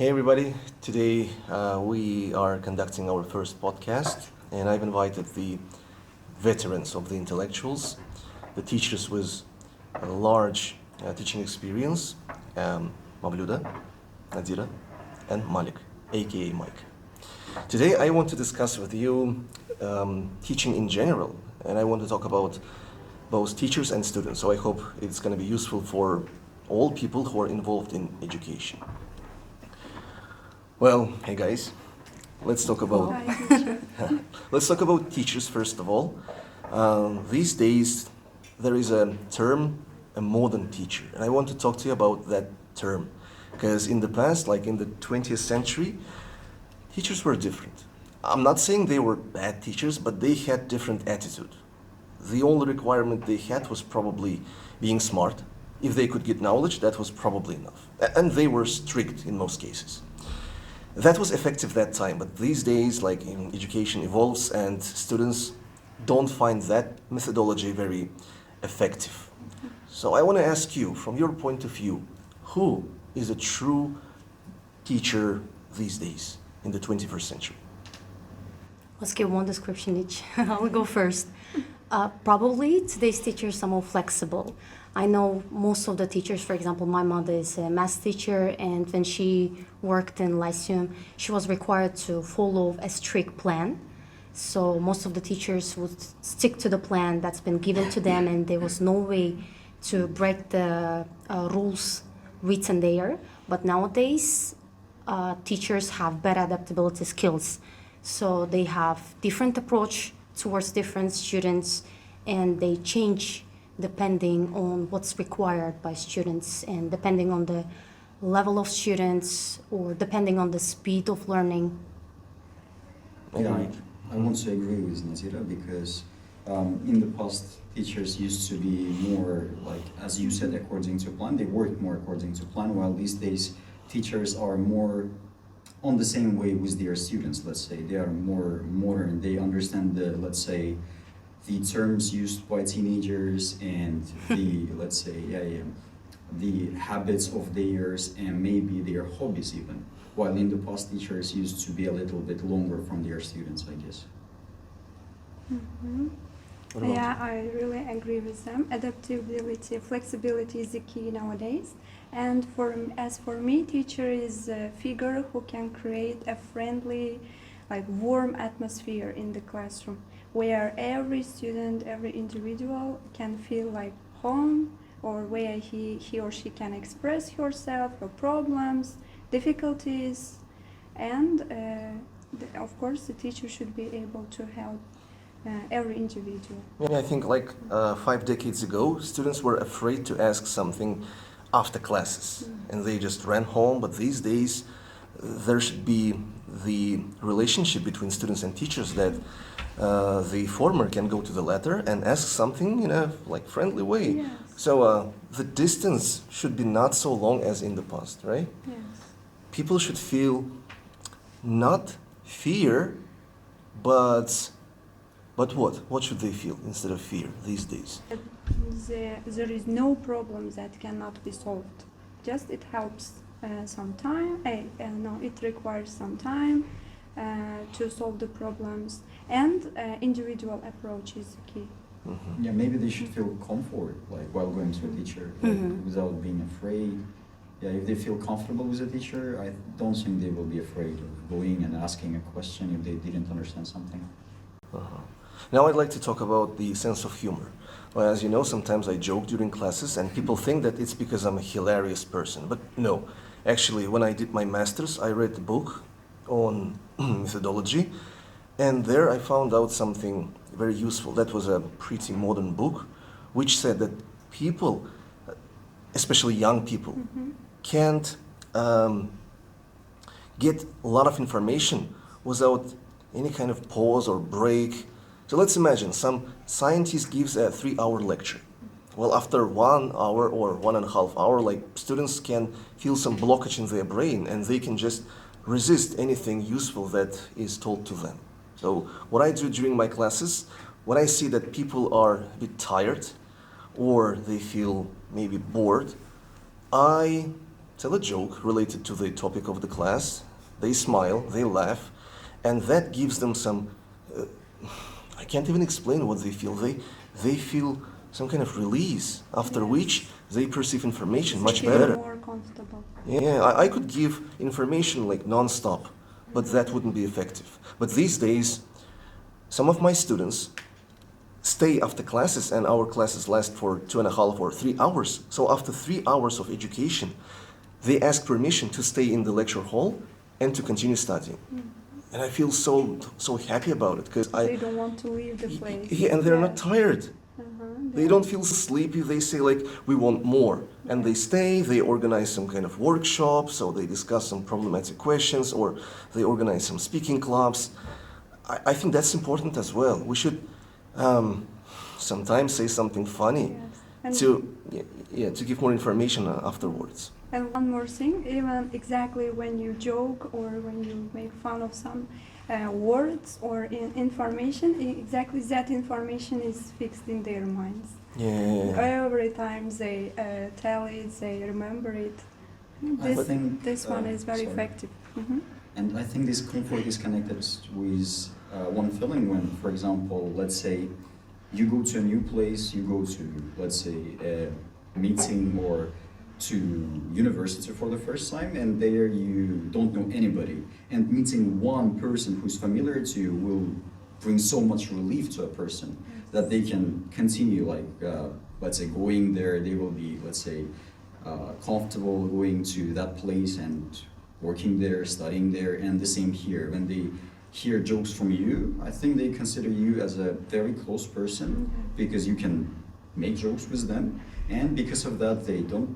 Hey everybody, today we are conducting our first podcast, and I've invited the veterans of the intellectuals, the teachers with a large teaching experience, Mavluda, Nadira, and Malik, aka Mike. Today I want to discuss with you teaching in general, and I want to talk about both teachers and students, so I hope it's going to be useful for all people who are involved in education. Well, hey guys, let's talk about let's talk about teachers first of all. These days, there is a term, a modern teacher, and I want to talk to you about that term, because in the past, like in the 20th century, teachers were different. I'm not saying they were bad teachers, but they had different attitude. The only requirement they had was probably being smart. If they could get knowledge, that was probably enough, and they were strict in most cases. That was effective that time, but these days, like in education evolves and students don't find that methodology very effective. So I want to ask you, from your point of view, who is a true teacher these days in the 21st century? Let's give one description each. I'll go first. Probably today's teachers are more flexible. I know most of the teachers, for example, my mother is a math teacher, and when she worked in Lyceum, she was required to follow a strict plan. So most of the teachers would stick to the plan that's been given to them, and there was no way to break the rules written there. But nowadays, teachers have better adaptability skills. So they have different approach towards different students, and they change depending on what's required by students and depending on the level of students or depending on the speed of learning. Yeah, I want to agree with Nazira because in the past teachers used to be more like, as you said, according to plan. They work more according to plan, while these days teachers are more on the same way with their students. Let's say they are more modern. They understand the, let's say, the terms used by teenagers and the let's say the habits of theirs and maybe their hobbies even. While in the past teachers used to be a little bit longer from their students, I guess. Mm-hmm. Yeah, I really agree with them. Adaptability, flexibility is the key nowadays. And as for me, teacher is a figure who can create a friendly, like warm atmosphere in the classroom, where every student, every individual can feel like home, or where he or she can express herself, her problems, difficulties, and of course the teacher should be able to help every individual. Yeah, I think like 5 decades ago, students were afraid to ask something after classes, and they just ran home. But these days, there should be the relationship between students and teachers that the former can go to the latter and ask something in a like friendly way. Yes. So the distance should be not so long as in the past, right? Yes. People should feel not fear, but what? What should they feel instead of fear these days? There is no problem that cannot be solved. Just it helps some time. No, it requires some time to solve the problems, and individual approach is key. Mm-hmm. Yeah, maybe they should feel comfort like while going to a teacher, like, without being afraid. Yeah, if they feel comfortable with a teacher, I don't think they will be afraid of going and asking a question if they didn't understand something. Uh-huh. Now I'd like to talk about the sense of humor. Well, as you know, sometimes I joke during classes and people think that it's because I'm a hilarious person. But no, actually, when I did my master's, I read a book on methodology, and there I found out something very useful. That was a pretty modern book, which said that people, especially young people, can't get a lot of information without any kind of pause or break. So let's imagine some scientist gives a 3-hour lecture. Well, after 1 hour or 1.5 hour, like students can feel some blockage in their brain and they can just resist anything useful that is told to them. So what I do during my classes, when I see that people are a bit tired or they feel maybe bored, I tell a joke related to the topic of the class. They smile, they laugh, and that gives them some, I can't even explain what they feel. They feel some kind of release, after which they perceive information much Feel better. more comfortable. Yeah, I could give information like non-stop, but that wouldn't be effective. But these days, some of my students stay after classes, and our classes last for 2.5 or 3 hours. So after 3 hours of education, they ask permission to stay in the lecture hall and to continue studying. And I feel so happy about it because They don't want to leave the place. yeah, and they're not tired. They Yeah. don't feel sleepy. They say like, we want more. And they stay, they organize some kind of workshop, so they discuss some problematic questions, or they organize some speaking clubs. I think that's important as well. We should sometimes say something funny Yes. And, to give more information afterwards. and one more thing, even exactly when you joke or when you make fun of some words or information, exactly that information is fixed in their minds. Yeah. Every time they tell it, they remember it. I think, This one is very sorry. effective. Mhm. And I think this comfort is connected with one feeling when, for example, let's say you go to a new place, you go to, let's say, a meeting or to university for the first time, and there you don't know anybody. And meeting one person who's familiar to you will bring so much relief to a person that they can continue, like, let's say, going there. They will be, let's say, comfortable going to that place and working there, studying there, and the same here. When they hear jokes from you, I think they consider you as a very close person because you can make jokes with them, and because of that, they don't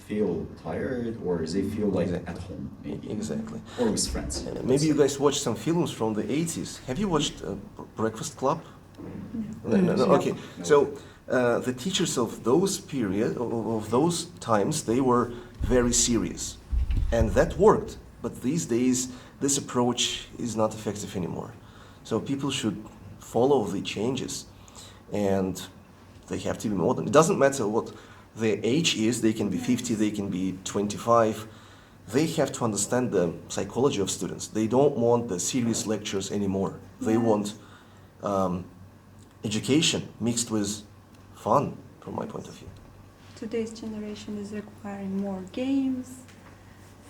feel tired or they feel like at home, maybe. Exactly. Or with friends. Maybe you guys watched some films from the 80s. Have you watched Breakfast Club? No. Okay. So the teachers of those period, of those times, they were very serious, and that worked. But these days, this approach is not effective anymore. So people should follow the changes, and they have to be modern. It doesn't matter what their age is. They can be 50, they can be 25. They have to understand the psychology of students. They don't want the serious lectures anymore. They want education mixed with fun, from my point of view. Today's generation is requiring more games,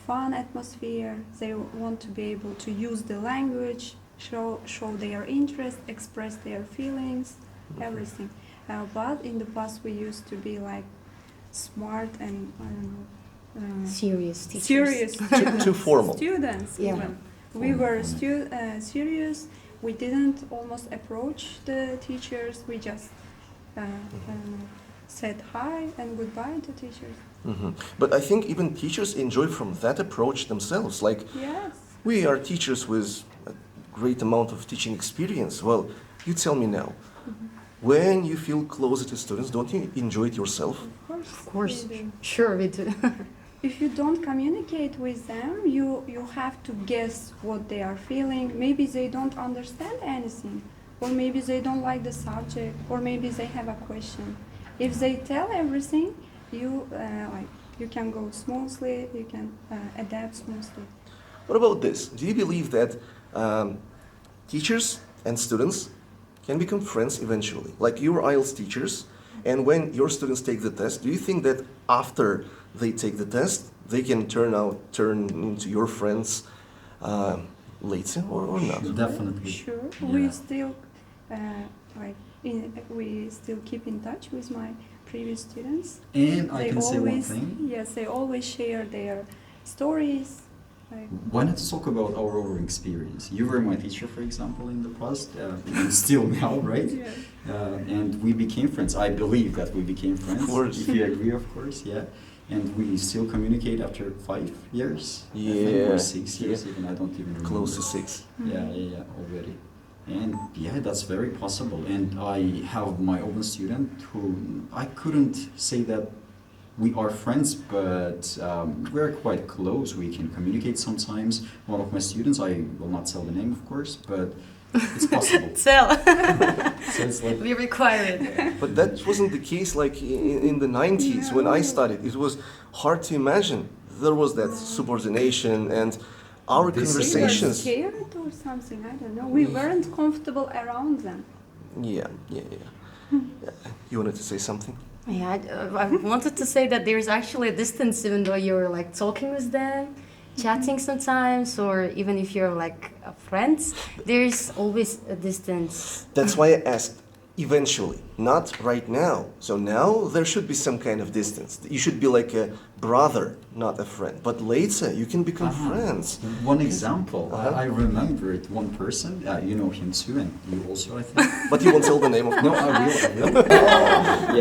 fun atmosphere. They want to be able to use the language, show their interest, express their feelings, everything. But in the past, we used to be like smart and I don't know. Serious teachers. Serious Too formal. students. Yeah. Even we were serious. We didn't almost approach the teachers. We just said hi and goodbye to teachers. But I think even teachers enjoy from that approach themselves. Like, Yes. we are teachers with a great amount of teaching experience. Well, you tell me now, when you feel closer to students, don't you enjoy it yourself? Of course. we do. Sure, we do. If you don't communicate with them, you have to guess what they are feeling. Maybe they don't understand anything, or maybe they don't like the subject, or maybe they have a question. If they tell everything, you can go smoothly, you can adapt smoothly. What about this? Do you believe that teachers and students can become friends eventually? Like, you're IELTS teachers, and when your students take the test, do you think that after they take the test, they can turn into your friends later, or not? Definitely. Sure. Yeah. We still we still keep in touch with my previous students. And I They can say one always, thing. yes, they always share their stories. Like, Why not talk about our own experience? You were my teacher, for example, in the past, and still now, right? yeah. And we became friends. I believe that we became friends. Of course. If you agree, of course, yeah. And we still communicate after 5 years. I think, Yeah. or 6 years, even. I don't even remember. Close to 6. Yeah, already. And yeah, that's very possible. And I have my own student who I couldn't say that we are friends, but we're quite close. We can communicate sometimes. One of my students, I will not tell the name, of course, but it's possible. So, So it's like, we require it. But that wasn't the case like in the 90s when I studied. It was hard to imagine there was that subordination, and our This- We were conversations. scared or something, I don't know. We weren't comfortable around them. Yeah. You wanted to say something? Yeah, I wanted to say that there's actually a distance, even though you're like talking with them, chatting sometimes, or even if you're like friends, there's always a distance. That's why I asked eventually, not right now. So now there should be some kind of distance. You should be like a brother, not a friend. But later you can become friends. One example, Uh-huh. I remembered one person, you know him too, and you also, I think. But you won't tell the name of No, I will.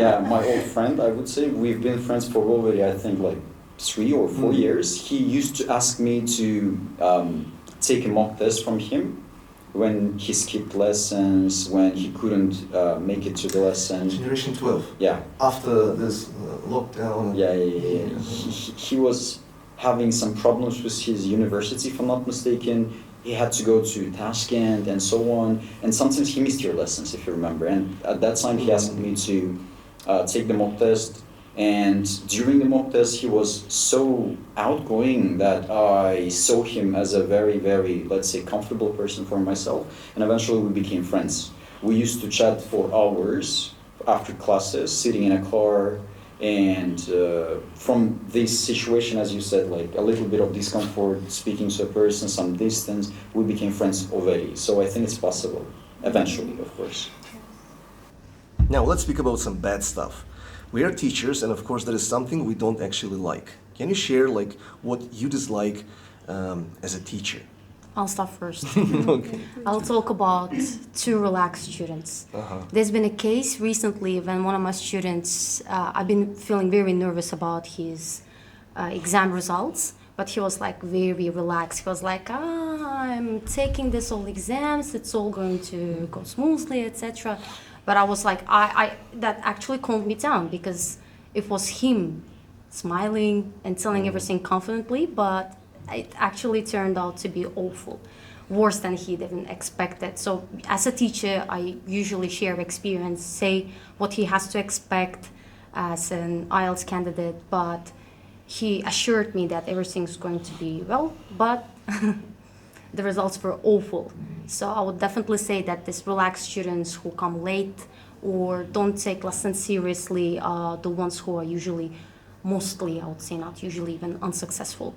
Yeah, my old friend, I would say. We've been friends for already, I think, like 3 or 4 years. He used to ask me to take a mock test from him when he skipped lessons, when he couldn't make it to the lesson. Generation 12. Yeah, After this lockdown. yeah. He was having some problems with his university, if I'm not mistaken. He had to go to Tashkent and so on. And sometimes he missed your lessons, if you remember. And at that time, he asked me to take the mock test. And during the mock test, he was so outgoing that I saw him as a very, very, let's say, comfortable person for myself. And eventually we became friends. We used to chat for hours after classes, sitting in a car. And from this situation, as you said, like a little bit of discomfort, speaking to a person, some distance, we became friends already. So I think it's possible, eventually, of course. Now let's speak about some bad stuff. We are teachers, and of course there is something we don't actually like. Can you share like what you dislike as a teacher? I'll start first. Okay. I'll talk about too relaxed students. There's been a case recently when one of my students, I've been feeling very nervous about his exam results, but he was like very relaxed. He was like, I'm taking this all exams, it's all going to go smoothly, etc. But I was like, that actually calmed me down because it was him smiling and telling everything confidently, but it actually turned out to be awful, worse than he even expected. So as a teacher, I usually share experience, say what he has to expect as an IELTS candidate, but he assured me that everything's going to be well, but the results were awful. So I would definitely say that these relaxed students who come late or don't take lessons seriously are the ones who are usually, mostly, I would say not usually, even unsuccessful.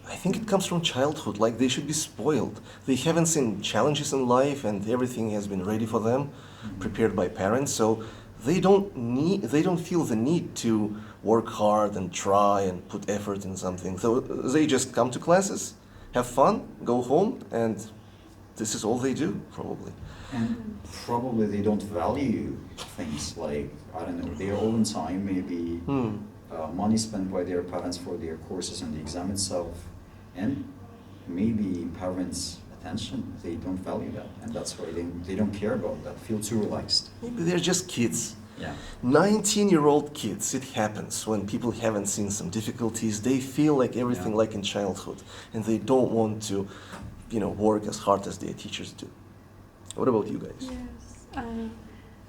I think it comes from childhood, like they should be spoiled. They haven't seen challenges in life and everything has been ready for them, prepared by parents, so they don't feel the need to work hard and try and put effort in something. So they just come to classes, have fun, go home, and this is all they do, probably. And probably they don't value things like, I don't know, their own time, maybe money spent by their parents for their courses and the exam itself, and maybe parents' attention. They don't value that, and that's why they don't care about that, feel too relaxed. Maybe they're just kids. Yeah. 19-year-old kids, it happens when people haven't seen some difficulties. They feel like everything Yeah. like in childhood, and they don't want to, work as hard as their teachers do. What about you guys? Yes.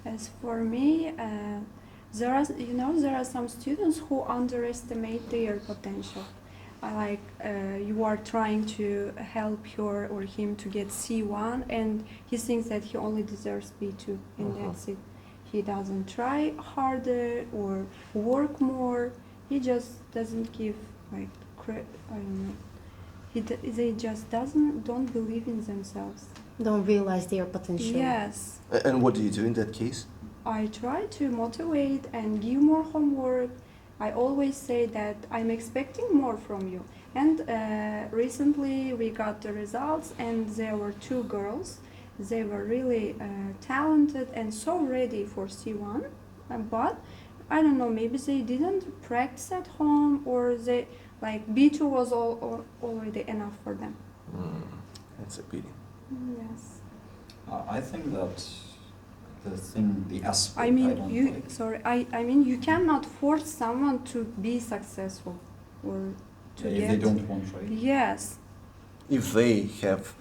As for me, there are some students who underestimate their potential. You are trying to help her or him to get C1, and he thinks that he only deserves B2, and that's it. He doesn't try harder or work more. He just doesn't give I don't know. They just don't believe in themselves. Don't realize their potential. Yes. And what do you do in that case? I try to motivate and give more homework. I always say that I'm expecting more from you. And recently we got the results, and there were 2 girls. They were really talented and so ready for C1, but I don't know, maybe they didn't practice at home, or they B2 was already enough for them. That's a pity. Yes. I think that the aspect I I mean, don't you like. sorry. I mean, you cannot force someone to be successful or to If get. they don't want, right? Yes. If they have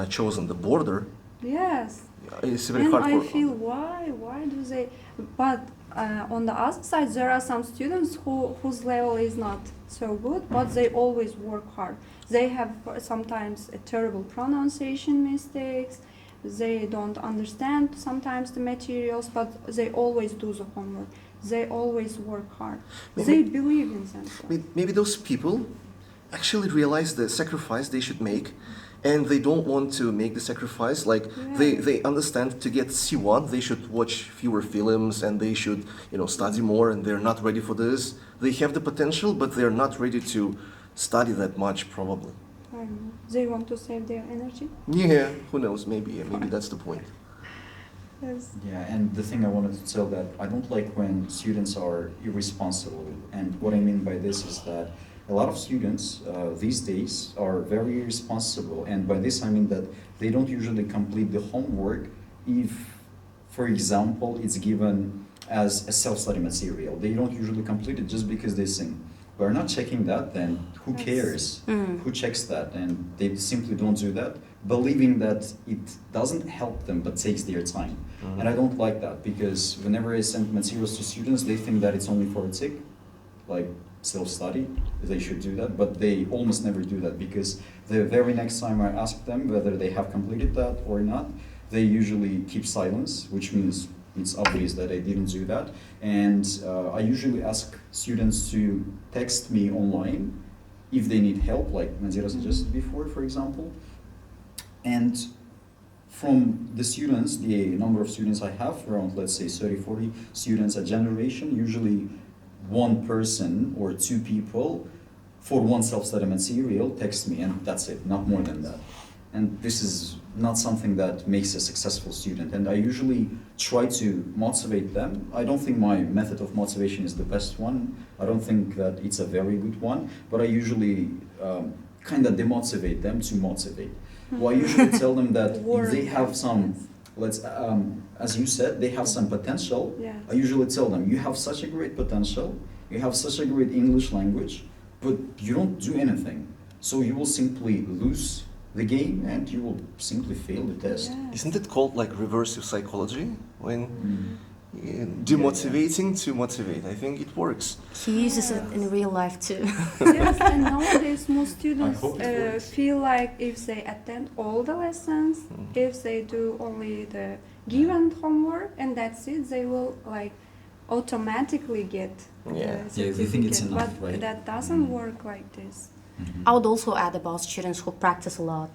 chosen the border, Yes. It's very And hard I for. feel why do they? But on the other side, there are some students whose level is not so good, but they always work hard. They have sometimes a terrible pronunciation mistakes. They don't understand sometimes the materials, but they always do the homework. They always work hard. They believe in themselves. Maybe those people actually realize the sacrifice they should make, and they don't want to make the sacrifice. Like they understand to get C1, they should watch fewer films and they should, study more, and they're not ready for this. They have the potential, but they're not ready to study that much, probably. I don't know. They want to save their energy. Yeah, who knows? Maybe that's the point. Yes. Yeah, and the thing I wanted to tell that I don't like when students are irresponsible. And what I mean by this is that a lot of students these days are very irresponsible. And by this I mean that they don't usually complete the homework if, for example, it's given as a self-study material. They don't usually complete it just because they sing. We're not checking that, then who cares? Who checks that? And they simply don't do that, believing that it doesn't help them but takes their time. And I don't like that, because whenever I send materials to students, they think that it's only for a tick, like self-study, they should do that, but they almost never do that, because the very next time I ask them whether they have completed that or not, they usually keep silence, which means it's obvious that I didn't do that. And I usually ask students to text me online if they need help, like Nazira suggested before, for example. And from the students, the number of students I have, around, let's say, 30, 40 students a generation, usually one person or two people for one self-study material text me, and that's it, not more than that. And this is not something that makes a successful student. And I usually try to motivate them. I don't think my method of motivation is the best one. I don't think that it's a very good one, but I usually kind of demotivate them to motivate. Well, I usually tell them that if they have some, as you said, they have some potential. Yes. I usually tell them, you have such a great potential, you have such a great English language, but you don't do anything. So you will simply lose the game and you will simply fail the test. Yeah. Isn't it called like reversive psychology? When demotivating to motivate. I think it works. He uses it in real life too. Yes, and nowadays most students hope it works. feel like if they attend all the lessons, if they do only the given homework and that's it, they will like automatically get Yeah. the Yeah, they think it's certificate. enough, But right? that doesn't work like this. I would also add about students who practice a lot.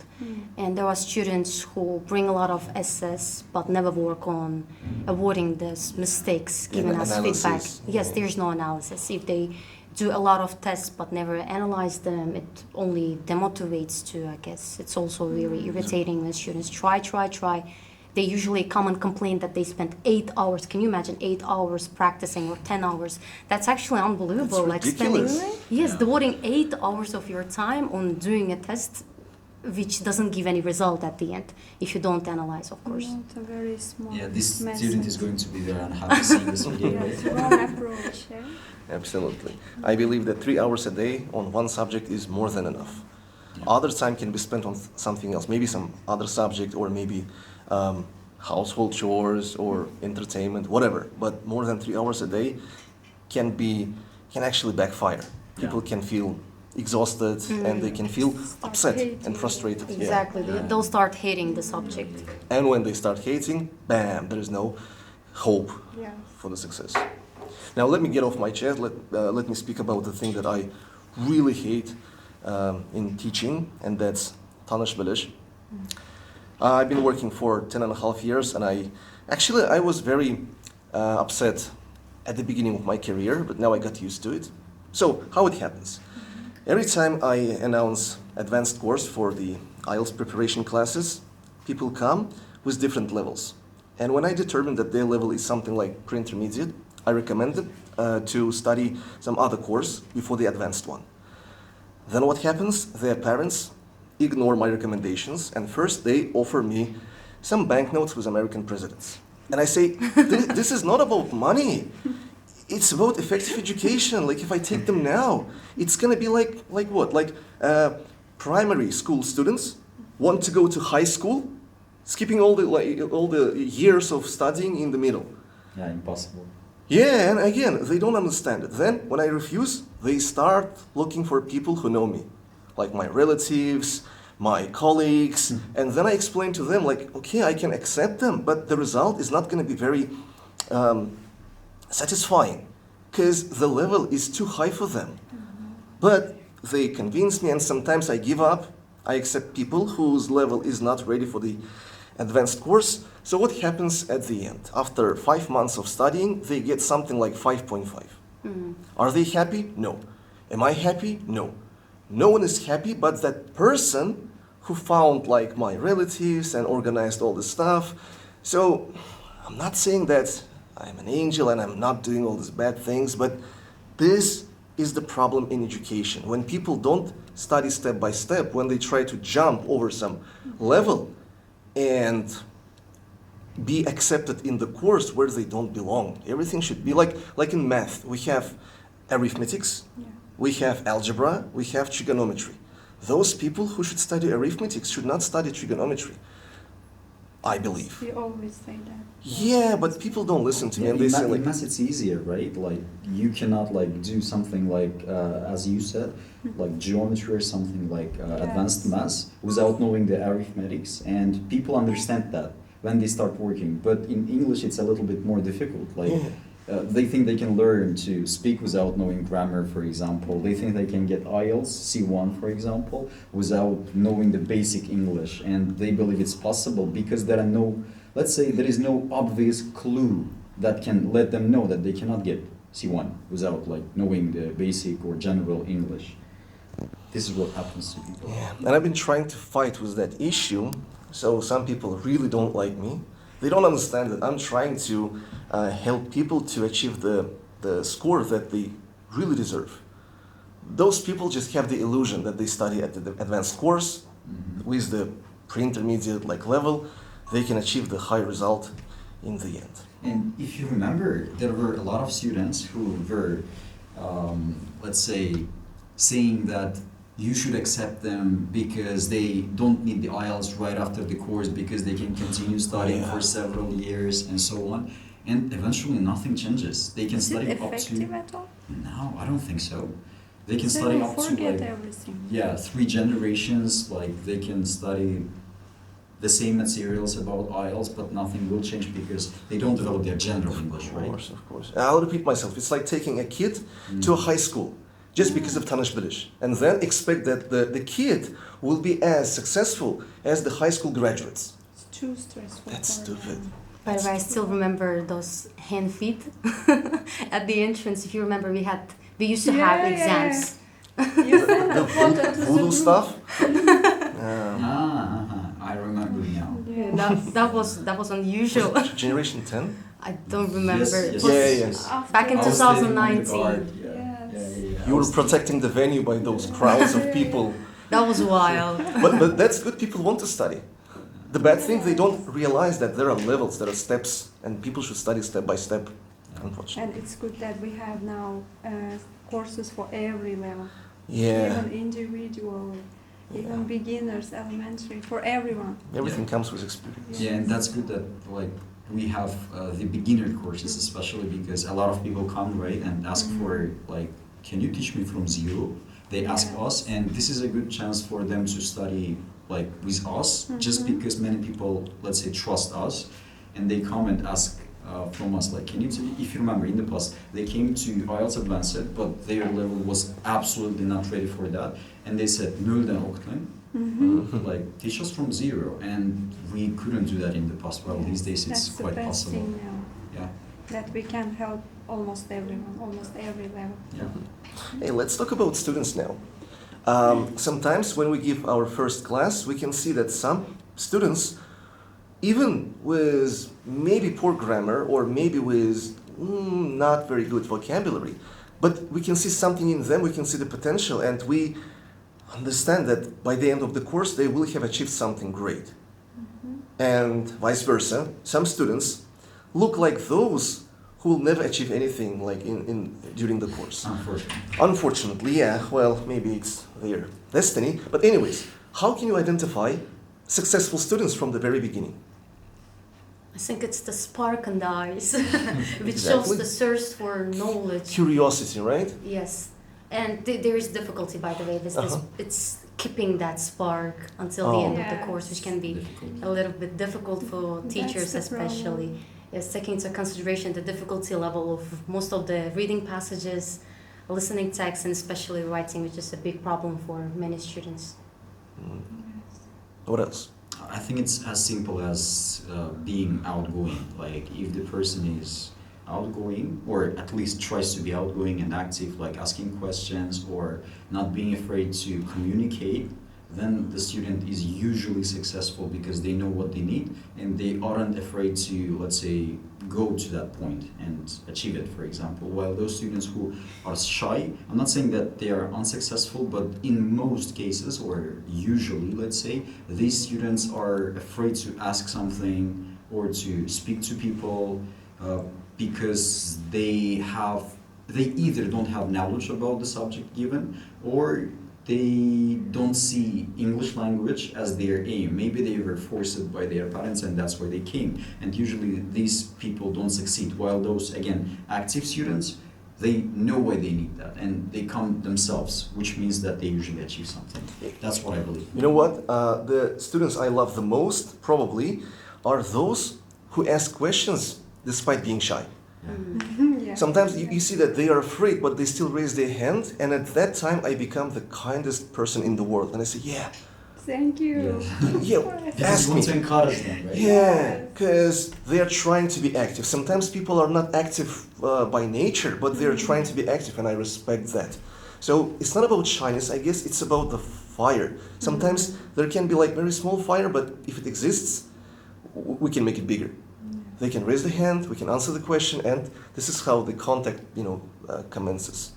And there are students who bring a lot of essays but never work on avoiding these mistakes, giving us analysis. feedback. Yes, there's no analysis. If they do a lot of tests but never analyze them, it only demotivates too, I guess. It's also really irritating when students try. They usually come and complain that they spent 8 hours. Can you imagine 8 hours practicing or 10 hours? That's actually unbelievable. That's spending, ridiculous. yes, devoting 8 hours of your time on doing a test which doesn't give any result at the end if you don't analyze, of course. Not a very small Yeah, this message. student is going to be there and have seen this video, Yeah, right? it's wrong approach. Yeah? Absolutely. I believe that 3 hours a day on one subject is more than enough. Other time can be spent on something else, maybe some other subject, or maybe household chores or entertainment, whatever. But more than 3 hours a day can actually backfire. People can feel exhausted and they can feel upset and hating. frustrated. Yeah. Exactly. They'll start hating the subject. And when they start hating, bam, there is no hope Yeah. for the success. Now let me get off my chest. Let me speak about the thing that I really hate in teaching, and that's tanish, bilish. I've been working for 10.5 years, and I was very upset at the beginning of my career, but now I got used to it. So how it happens? Every time I announce advanced course for the IELTS preparation classes, people come with different levels. And when I determine that their level is something like pre-intermediate, I recommend them to study some other course before the advanced one. Then what happens? Their parents ignore my recommendations, and first they offer me some banknotes with American presidents. And I say, this is not about money. It's about effective education. Like if I take them now, it's gonna be like what? Like primary school students want to go to high school skipping all the years of studying in the middle. Yeah, impossible. Yeah, and again, they don't understand it. Then, when I refuse, they start looking for people who know me, like my relatives, my colleagues, and then I explain to them, like, okay, I can accept them, but the result is not going to be very satisfying, because the level is too high for them. But they convince me, and sometimes I give up. I accept people whose level is not ready for the advanced course. So what happens at the end? After 5 months of studying, they get something like 5.5. Are they happy? No. Am I happy? No. No one is happy, but that person who found like my relatives and organized all the stuff. So I'm not saying that I'm an angel and I'm not doing all these bad things, but this is the problem in education. When people don't study step by step, when they try to jump over some level and be accepted in the course where they don't belong. Everything should be like in math. We have arithmetics, we have algebra, we have trigonometry. Those people who should study arithmetics should not study trigonometry, I believe. We always say that. Yeah, but people don't listen to me, and they say like, in maths it's easier, right? Like you cannot like do something like as you said, like geometry or something like advanced maths without knowing the arithmetics, and people understand that when they start working. But in English it's a little bit more difficult. Like they think they can learn to speak without knowing grammar, for example. They think they can get IELTS C1, for example, without knowing the basic English, and they believe it's possible because there are no, let's say there is no obvious clue that can let them know that they cannot get C1 without like knowing the basic or general English. This is what happens to people. yeah. And I've been trying to fight with that issue. So some people really don't like me. They don't understand that I'm trying to help people to achieve the score that they really deserve. Those people just have the illusion that they study at the advanced course with the pre-intermediate like level, they can achieve the high result in the end. And if you remember, there were a lot of students who were, let's say, saying that you should accept them because they don't need the IELTS right after the course because they can continue studying for several years and so on. And eventually nothing changes. They can study Is it up to... effective at all? No, I don't think so. They can So study you up to forget like... everything. Yeah, 3 generations, like they can study the same materials about IELTS, but nothing will change because they don't develop their general English, right? Of course. I'll repeat myself. It's like taking a kid to a high school just because of tanish, bilish, and then expect that the kid will be as successful as the high school graduates. It's too stressful. That's for stupid. them. By the way, I still remember those hand feet at the entrance. If you remember, we used to have exams. You sent The the photo to the voodoo group. stuff. I remember now. Yeah, that was unusual. Generation 10? I don't remember. Yes, It yes, was yes. After back in I was standing on the 2019. guard, Yes. You were protecting the venue by those crowds of people. That was wild. But that's good. People want to study. The bad thing, they don't realize that there are levels, there are steps, and people should study step by step, unfortunately. And it's good that we have now courses for every level. Yeah, Even individual, even beginners, elementary, for everyone. everything comes with experience. Yeah, and that's good that like we have the beginner courses, especially because a lot of people come, right, and ask for like, can you teach me from zero? They ask us, and this is a good chance for them to study like with us, just because many people, let's say, trust us, and they come and ask from us, like, can you tell me, if you remember in the past, they came to IELTS Advanced, but their level was absolutely not ready for that, and they said, nulden okten, like, teach us from zero, and we couldn't do that in the past. Well, these days it's That's quite the best possible. thing now, Yeah, that we can help almost everyone, almost every level. yeah. Hey, let's talk about students now. Sometimes when we give our first class, we can see that some students, even with maybe poor grammar or maybe with not very good vocabulary, but we can see something in them, we can see the potential, and we understand that by the end of the course they will have achieved something great. And vice versa, some students look like those who will never achieve anything like during the course. Unfortunately. Unfortunately, yeah, well, maybe it's their destiny. But anyways, how can you identify successful students from the very beginning? I think it's the spark in the eyes, which shows Exactly. the thirst for knowledge. Curiosity, right? Yes, and there is difficulty, by the way. It's keeping that spark until the end of the Yes. course, which can be a little bit difficult for teachers, the especially. problem. Yes, taking into consideration the difficulty level of most of the reading passages, listening text, and especially writing, which is a big problem for many students. What else? I think it's as simple as being outgoing. Like if the person is outgoing, or at least tries to be outgoing and active, like asking questions or not being afraid to communicate, then the student is usually successful because they know what they need and they aren't afraid to, let's say, go to that point and achieve it, for example. While those students who are shy, I'm not saying that they are unsuccessful, but in most cases, or usually, let's say, these students are afraid to ask something or to speak to people because they either don't have knowledge about the subject given, or they don't see English language as their aim. Maybe they were forced by their parents and that's why they came. And usually these people don't succeed, while those, again, active students, they know why they need that and they come themselves, which means that they usually achieve something. That's what I believe. You know what? The students I love the most probably are those who ask questions despite being shy. Yeah. Sometimes you see that they are afraid, but they still raise their hand, and at that time I become the kindest person in the world. And I say, yeah, Thank you. yeah, Because ask you me. want to encourage them, right? Yeah, because they are trying to be active. Sometimes people are not active by nature, but they are trying to be active, and I respect that. So it's not about shyness, I guess, it's about the fire. Sometimes there can be like very small fire, but if it exists, we can make it bigger. They can raise the hand, we can answer the question, and this is how the contact, commences.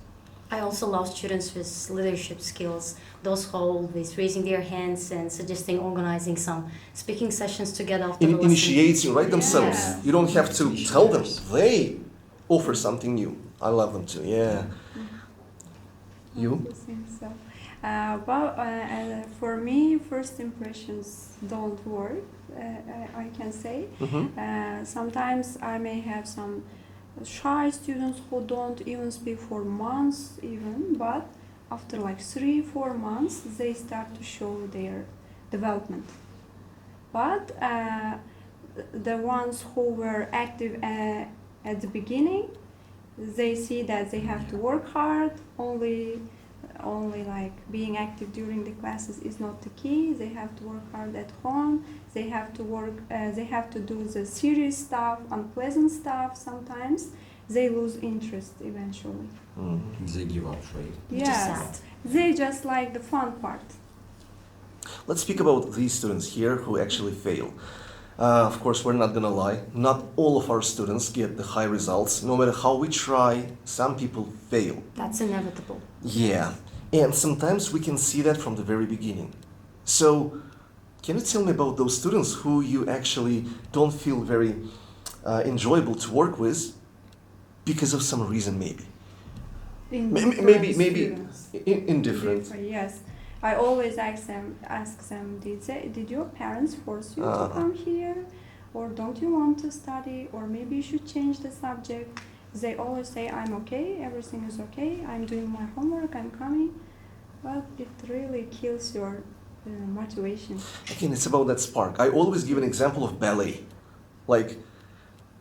I also love students with leadership skills, those who are always raising their hands and suggesting organizing some speaking sessions together after the lesson. Initiating, right, themselves. Yes. You don't have to tell them. They offer something new. I love them too, yeah. You? I think so. For me, first impressions don't work, I can say. Sometimes I may have some shy students who don't even speak for months even, but after like 3-4 months, they start to show their development. But the ones who were active at the beginning, they see that they have to work hard. Only like being active during the classes is not the key. They have to work hard at home. They have to work. They have to do the serious stuff, unpleasant stuff. Sometimes they lose interest eventually. They give up, right? Which is Yes, sad. they just like the fun part. Let's speak about these students here who actually fail. Of course, we're not gonna lie. Not all of our students get the high results. No matter how we try, some people fail. That's inevitable. Yeah, and sometimes we can see that from the very beginning. So, can you tell me about those students who you actually don't feel very enjoyable to work with because of some reason, maybe? Maybe Students. indifferent. Yes, I always ask them, did your parents force you to come here, or don't you want to study, or maybe you should change the subject? They always say, I'm okay, everything is okay, I'm doing my homework, I'm coming. But it really kills your motivation. Again, it's about that spark. I always give an example of ballet. Like,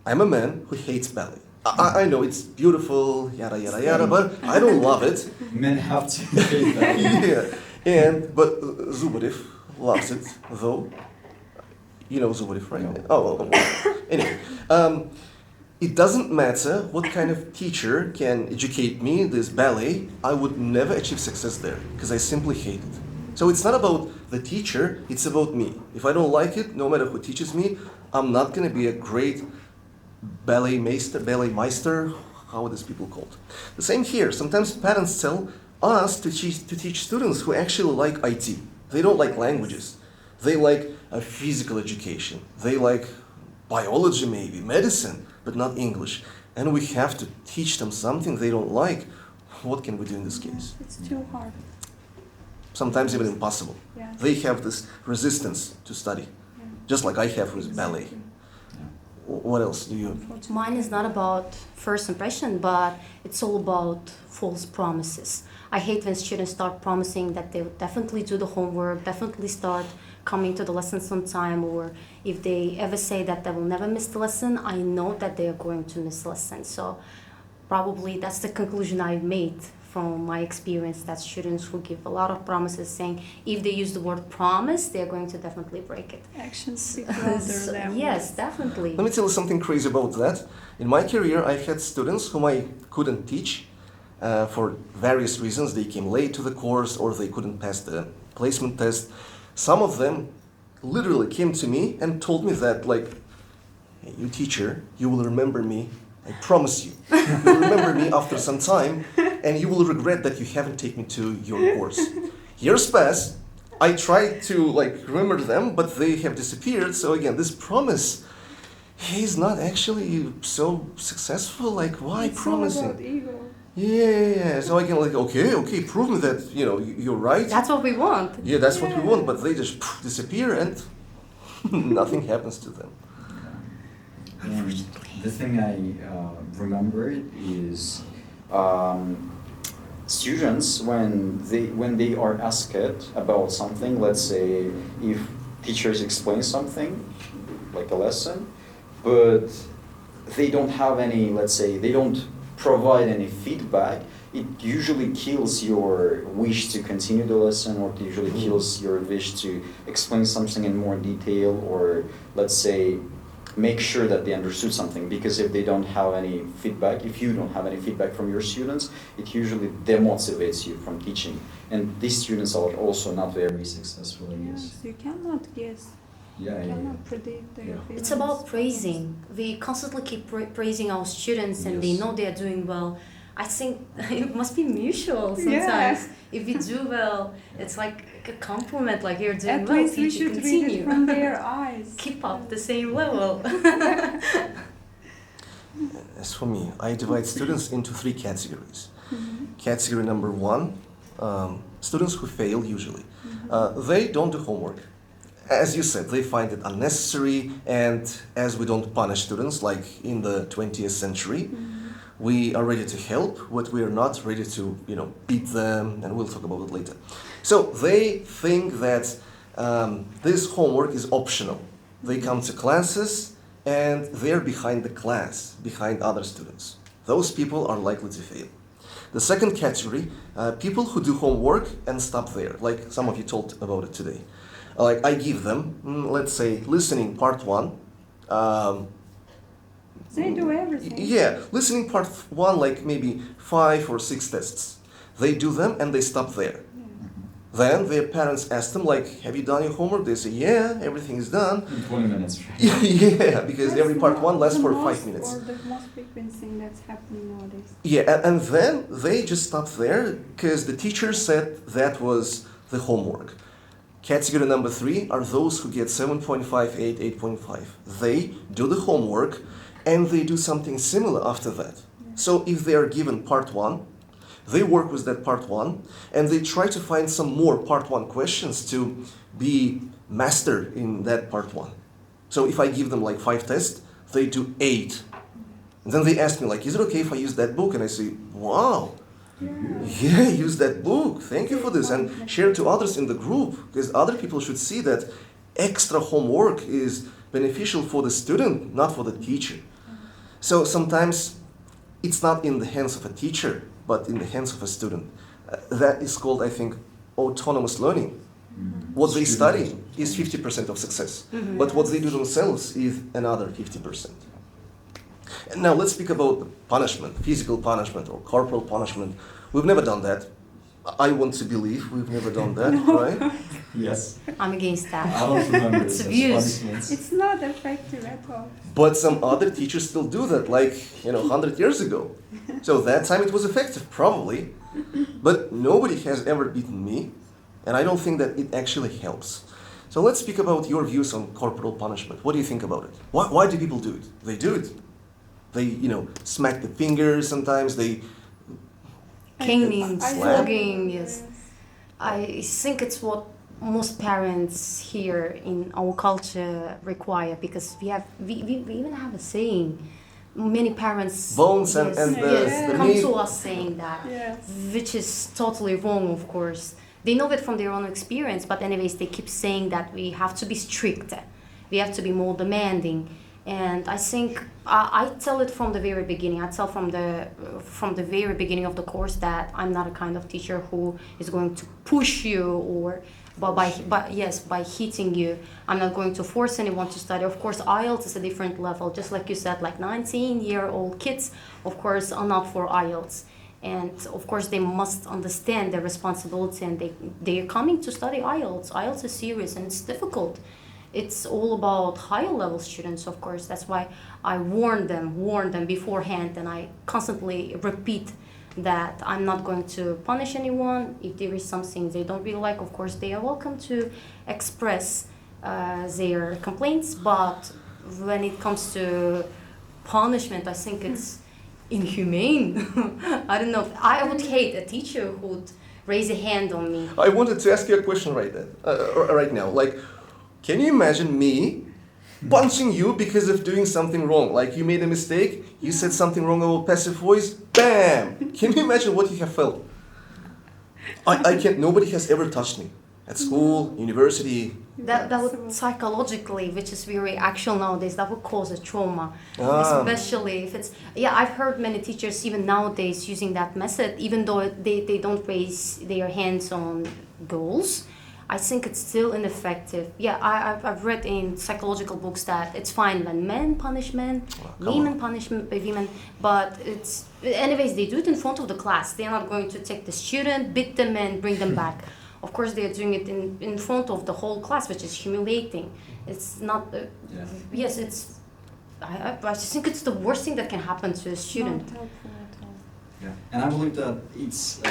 I'm a man who hates ballet. I know it's beautiful, yada yada yada, but I don't love it. Men have to hate that. Yeah, but Zubarev loves it, though. You know Zubarev, right? No. Oh, anyway. It doesn't matter what kind of teacher can educate me in this ballet, I would never achieve success there, because I simply hate it. So it's not about the teacher, it's about me. If I don't like it, no matter who teaches me, I'm not going to be a great ballet meister, how are these people called? The same here. Sometimes parents tell us to teach students who actually like IT. They don't like languages. They like a physical education. They like biology maybe, medicine, but not English. And we have to teach them something they don't like. What can we do in this case? It's too hard. sometimes even impossible. Yes. They have this resistance to study, Yeah. just like I have with ballet. Exactly. What else do you? Unfortunately. Mine is not about first impression, but it's all about false promises. I hate when students start promising that they would definitely do the homework, definitely start coming to the lessons on time, or if they ever say that they will never miss the lesson, I know that they are going to miss lessons. So probably that's the conclusion I've made from my experience, that students who give a lot of promises saying if they use the word promise, they're going to definitely break it. Actions speak louder So, than yes, words. definitely. Let me tell you something crazy about that. In my career, I had students whom I couldn't teach for various reasons. They came late to the course or they couldn't pass the placement test. Some of them literally came to me and told me that, like, "Hey, you teacher, you will remember me. I promise you. You'll remember me after some time and you will regret that you haven't taken me to your course." Years pass. I try to remember them, but they have disappeared. So again, this promise, he's not actually so successful. Like, why It's all promising? about ego. Yeah. So I can okay, prove me that you're right. That's what we want. Yeah, that's what we want. But they just disappear and nothing happens to them. And the thing I remembered is students when they are asked about something. Let's say if teachers explain something like a lesson, but they don't have any. Let's say they don't provide any feedback. It usually kills your wish to continue the lesson, or it usually kills your wish to explain something in more detail, or let's say make sure that they understood something. Because if they don't have any feedback, if you don't have any feedback from your students, it usually demotivates you from teaching. And these students are also not very successful, I guess. Yes, you cannot guess. Yeah, You yeah. cannot predict their Yeah. feelings. It's about praising. We constantly keep praising our students and they Yes. know they are doing well. I think it must be mutual sometimes. Yeah. If you do well, it's like a compliment, like you're doing At well, least we teacher, should read continue. it from their eyes. Keep up the same level. As for me, I divide students into 3 categories. Mhm. Category number 1, students who fail usually. They don't do homework. As you said, they find it unnecessary, and as we don't punish students like in the 20th century, we are ready to help, but we are not ready to, beat them, and we'll talk about it later. So they think that this homework is optional. They come to classes and they're behind the class, behind other students. Those people are likely to fail. The second category, people who do homework and stop there, like some of you told about it today. Like I give them, let's say, listening part 1. They do everything. Yeah, listening part 1, like maybe 5 or 6 tests. They do them and they stop there. Then their parents ask them, like, have you done your homework? They say, yeah, everything is done. In 20 minutes. Yeah, because That's every part 1 lasts the for most- 5 minutes. Or the most frequent thing that's happening nowadays. Yeah, and then they just stop there because the teacher said that was the homework. Category number 3 are those who get 7.5, 8, 8.5. They do the homework and they do something similar after that. So if they are given part 1, they work with that part 1 and they try to find some more part 1 questions to be mastered in that part 1. So if I give them like 5 tests, they do 8. And then they ask me like, is it okay if I use that book? And I say, wow, yeah, use that book. Thank you for this. And share it to others in the group, because other people should see that extra homework is beneficial for the student, not for the teacher. So sometimes it's not in the hands of a teacher, but in the hands of a student. That is called, I think, autonomous learning. What they study is 50% of success, but what they do themselves is another 50%. And now let's speak about punishment, physical punishment or corporal punishment. We've never done that. I want to believe we've never done that, right? Yes. I'm against I that. don't remember It's such abuse. punishments. It's not effective at all. But some other teachers still do that, like, 100 years ago. So that time it was effective, probably. But nobody has ever beaten me, and I don't think that it actually helps. So let's speak about your views on corporal punishment. What do you think about it? Why do people do it? They do it. They, smack the fingers sometimes, they... Caning, Slap. flogging, yes. I think it's what most parents here in our culture require, because we even have a saying. Many parents Bones and, yes, and the, yes, the come meat. to us saying that, Yes. which is totally wrong, of course. They know it from their own experience, but anyways, they keep saying that we have to be strict, we have to be more demanding. And I think I tell it from the very beginning. I tell from the very beginning of the course that I'm not a kind of teacher who is going to push you or by hitting you. I'm not going to force anyone to study. Of course, IELTS is a different level. Just like you said, like 19-year-old kids, of course, are not for IELTS. And of course, they must understand their responsibility, and they're coming to study IELTS. IELTS is serious and it's difficult. It's all about higher level students, of course. That's why I warn them beforehand, and I constantly repeat that I'm not going to punish anyone. If there is something they don't really like, of course, they are welcome to express their complaints. But when it comes to punishment, I think it's inhumane. I don't know. I would hate a teacher who would raise a hand on me. I wanted to ask you a question right now. Like, can you imagine me punching you because of doing something wrong? Like, you made a mistake, you said something wrong about passive voice, bam! Can you imagine what you have felt? I can't, nobody has ever touched me. At school, university. That would psychologically, which is very actual nowadays, that would cause a trauma. Ah. Especially if it's, yeah, I've heard many teachers even nowadays using that method, even though they don't raise their hands on goals. I think it's still ineffective. Yeah, I've read in psychological books that it's fine when men punish men, women punish women, but it's, anyways, they do it in front of the class. They're not going to take the student, beat them and bring them back. Of course, they're doing it in front of the whole class, which is humiliating. It's not, yes, it's, I just think it's the worst thing that can happen to a student. Not helpful at all. Yeah, and I believe that it's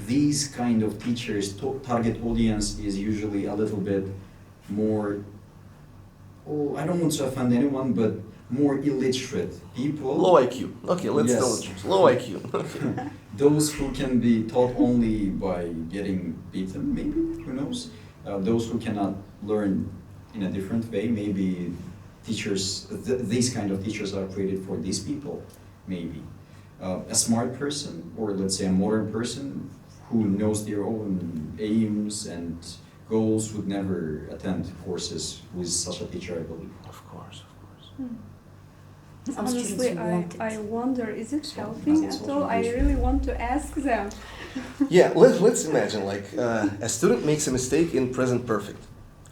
these kind of teachers' target audience is usually a little bit more, I don't want to offend anyone, but more illiterate people. Low IQ. Okay, let's tell the truth. Low IQ. Okay. Those who can be taught only by getting beaten, maybe, who knows? Those who cannot learn in a different way, maybe teachers, these kind of teachers are created for these people, maybe. A smart person, or let's say a modern person who knows their own aims and goals would never attend courses with such a teacher, I believe. Of course, of course. Some Honestly, students want it. I wonder, is it helping at all? I really want to ask them. Yeah, let's imagine, like, a student makes a mistake in present perfect.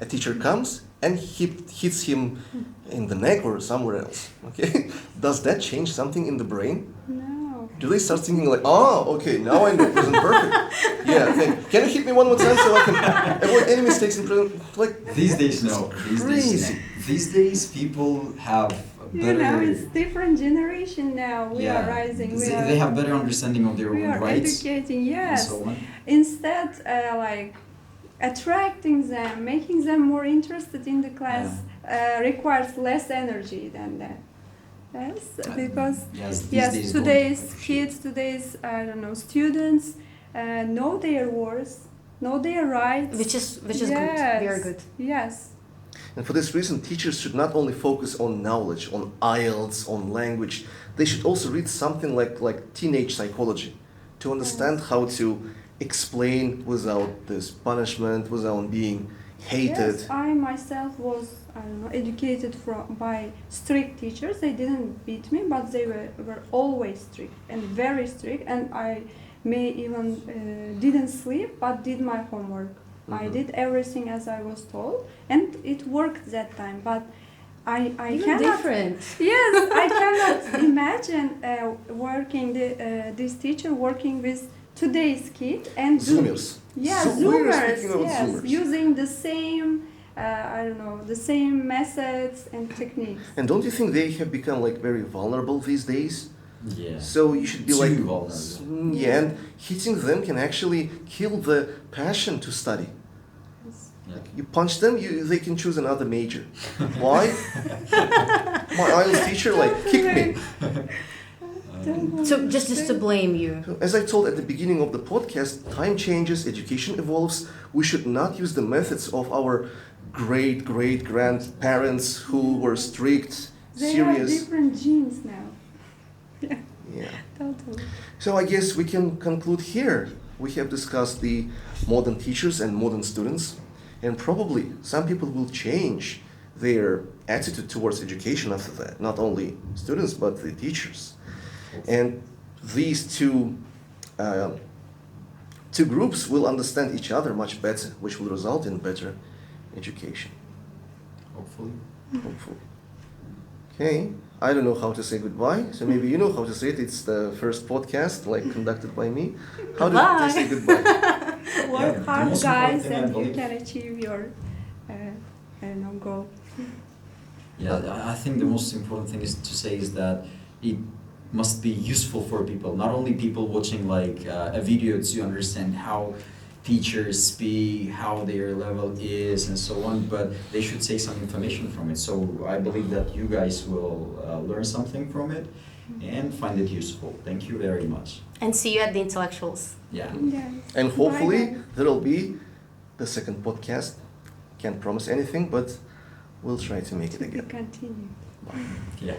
A teacher comes and hits him in the neck or somewhere else. Okay, does that change something in the brain? No. Do they start thinking like, oh, okay, now I know present perfect. Yeah, can you hit me one more time so I can avoid any mistakes in present? Like, These days, no. crazy. These days, people have You better. know, it's different generation now. We are rising. They have better understanding of their we own are rights educating, and yes. so on. Instead, like attracting them, making them more interested in the class requires less energy than that. Yes, because These days don't today's appreciate. kids, today's students know their worth, know their rights. Which is good, very good. Yes. And for this reason, teachers should not only focus on knowledge, on IELTS, on language, they should also read something like teenage psychology to understand how to explain without this punishment, without being hated. Yes, I myself was, educated by strict teachers. They didn't beat me, but they were always strict and very strict. And I may even didn't sleep, but did my homework. I did everything as I was told, and it worked that time. But I Even cannot. different. Yes, I cannot imagine this teacher working with today's kid and Zoomers. Yeah, So we're Zoomers. speaking about Yes, Zoomers. using the same, the same methods and techniques. And don't you think they have become like very vulnerable these days? Yeah. So you should be Too like, vulnerable. yeah, and hitting them can actually kill the passion to study. Yeah. You punch them, they can choose another major. Why? My IELTS teacher like kicked me. So just to blame you. So, as I told at the beginning of the podcast, time changes, education evolves. We should not use the methods of our great-great-grandparents who were strict, They serious. have different genes now. Yeah, Yeah. totally. So I guess we can conclude here. We have discussed the modern teachers and modern students, and probably some people will change their attitude towards education after that. Not only students, but the teachers. And these two groups will understand each other much better, which will result in better education. Hopefully. Hopefully. Okay, I don't know how to say goodbye, so maybe you know how to say it. It's the first podcast, like conducted by me. How do you say goodbye? Work the hard, most guys, important thing I and you believe- can achieve your goal. Yeah, I think the most important thing is to say is that it must be useful for people, not only people watching like a video to understand how teachers speak, how their level is, and so on, but they should take some information from it. So I believe that you guys will learn something from it and find it useful. Thank you very much. And see you at the intellectuals. Yeah. Yes. And hopefully Bye, there will be the second podcast. Can't promise anything, but we'll try to make it to be again. continued. Yeah.